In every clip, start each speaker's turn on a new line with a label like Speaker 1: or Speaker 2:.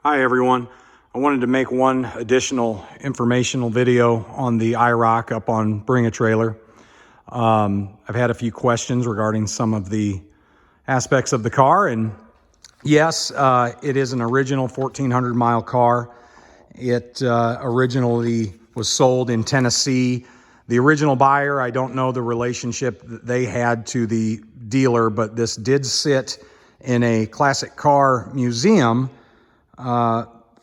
Speaker 1: Hi everyone. I wanted to make one additional informational video on the IROC up on Bring a Trailer. I've had a few questions regarding some of the aspects of the car, and yes, it is an original 1,400 mile car. It originally was sold in Tennessee. The original buyer, I don't know the relationship that they had to the dealer, but this did sit in a classic car museum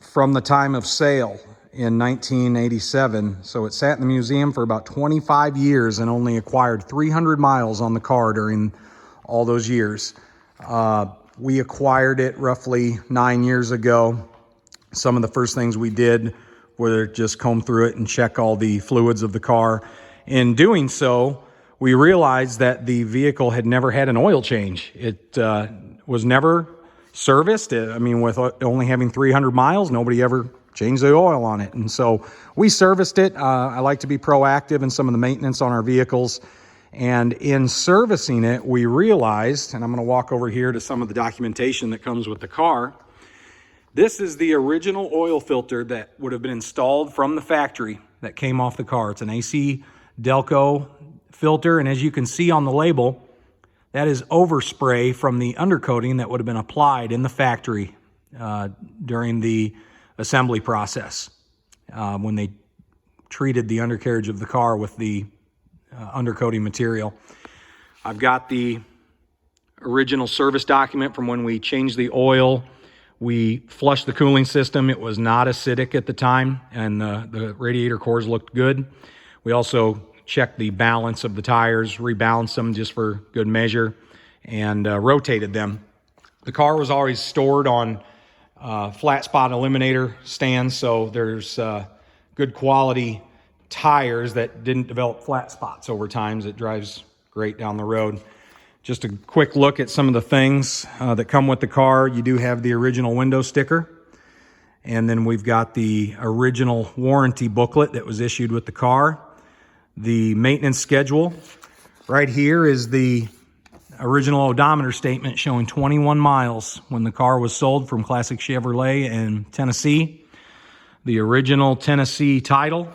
Speaker 1: from the time of sale in 1987. So it sat in the museum for about 25 years and only acquired 300 miles on the car during all those years. We acquired it roughly 9 years ago. Some of the first things we did were just comb through it and check all the fluids of the car. In doing so, we realized that the vehicle had never had an oil change. It was never serviced. I mean, with only having 300 miles, nobody ever changed the oil on it. And so we serviced it. I like to be proactive in some of the maintenance on our vehicles. And in servicing it, we realized, and I'm going to walk over here to some of the documentation that comes with the car. This is the original oil filter that would have been installed from the factory that came off the car. It's an AC Delco filter. And as you can see on the label, that is overspray from the undercoating that would have been applied in the factory during the assembly process when they treated the undercarriage of the car with the undercoating material. I've got the original service document from when we changed the oil. We flushed the cooling system. It was not acidic at the time, and the radiator cores looked good. We also checked the balance of the tires, rebalanced them just for good measure, and rotated them. The car was always stored on flat spot eliminator stands, so there's good quality tires that didn't develop flat spots over time. It drives great down the road. Just a quick look at some of the things that come with the car. You do have the original window sticker, and then we've got the original warranty booklet that was issued with the car. The maintenance schedule. Right here is the original odometer statement showing 21 miles when the car was sold from Classic Chevrolet in Tennessee. The original Tennessee title.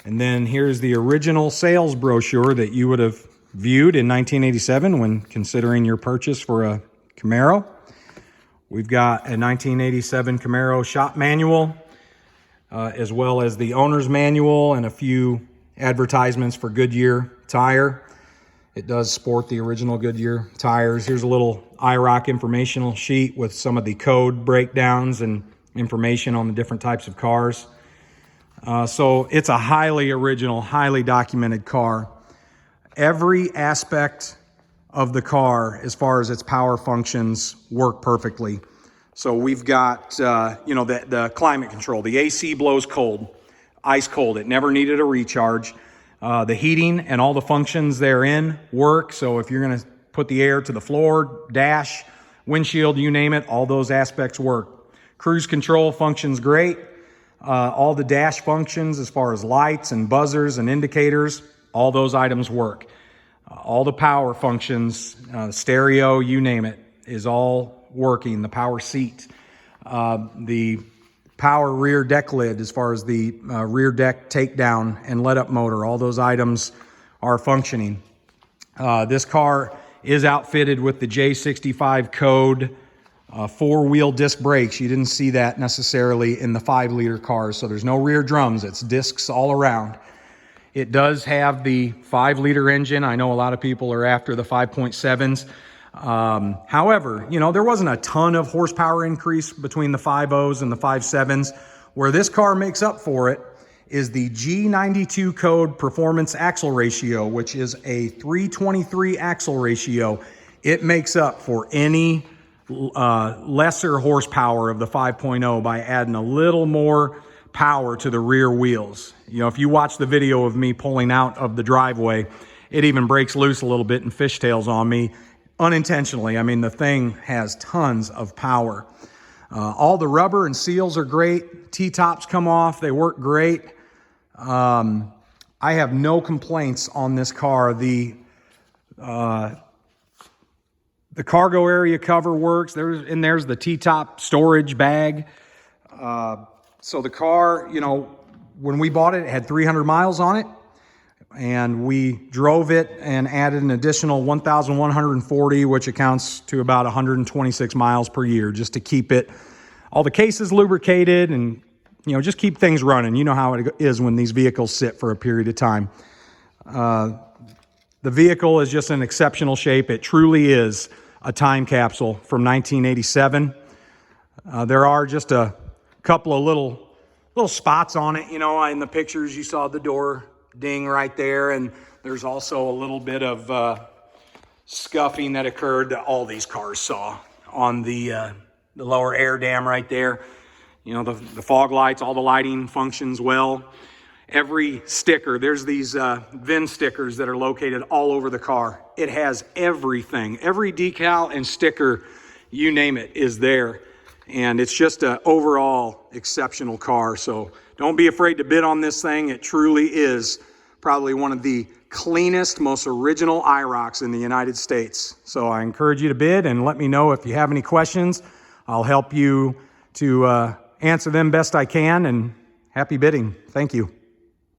Speaker 1: And then here's the original sales brochure that you would have viewed in 1987 when considering your purchase for a Camaro. We've got a 1987 Camaro shop manual, as well as the owner's manual and a few advertisements for Goodyear tire. It does sport the original Goodyear tires. Here's a little IROC informational sheet with some of the code breakdowns and information on the different types of cars. So it's a highly original, highly documented car. Every aspect of the car, as far as its power functions, work perfectly. So we've got, the climate control. The AC blows cold. Ice cold. It never needed a recharge. The heating and all the functions therein work. So if you're going to put the air to the floor, dash, windshield, you name it, all those aspects work. Cruise control functions great. All the dash functions as far as lights and buzzers and indicators, all those items work. All the power functions, stereo, you name it, is all working. The power seat, the power rear deck lid, as far as the rear deck takedown and let up motor, all those items are functioning. This car is outfitted with the J65 code 4-wheel disc brakes. You didn't see that necessarily in the 5-liter cars, so there's no rear drums. It's discs all around. It does have the 5-liter engine. I know a lot of people are after the 5.7s. However, there wasn't a ton of horsepower increase between the 5.0s and the 5.7s. Where this car makes up for it is the G92 code performance axle ratio, which is a 323 axle ratio. It makes up for any lesser horsepower of the 5.0 by adding a little more power to the rear wheels. If you watch the video of me pulling out of the driveway, it even breaks loose a little bit and fishtails on me. Unintentionally. I mean, the thing has tons of power. All the rubber and seals are great. T-tops come off. They work great. I have no complaints on this car. The cargo area cover works. There's the T-top storage bag. So the car, you know, when we bought it, it had 300 miles on it, and we drove it and added an additional 1,140, which accounts to about 126 miles per year, just to keep it, all the cases lubricated and, you know, just keep things running. You know how it is when these vehicles sit for a period of time. The vehicle is just in exceptional shape. It truly is a time capsule from 1987. There are just a couple of little spots on it. You know, in the pictures you saw the door ding right there, and there's also a little bit of scuffing that occurred that all these cars saw on the lower air dam right there. You know, the fog lights, all the lighting functions well. Every sticker, there's these VIN stickers that are located all over the car. It has everything. Every decal and sticker, you name it, is there. And it's just an overall exceptional car. So don't be afraid to bid on this thing. It truly is probably one of the cleanest, most original IROCs in the United States. So I encourage you to bid, and let me know if you have any questions. I'll help you to answer them best I can, and happy bidding. Thank you.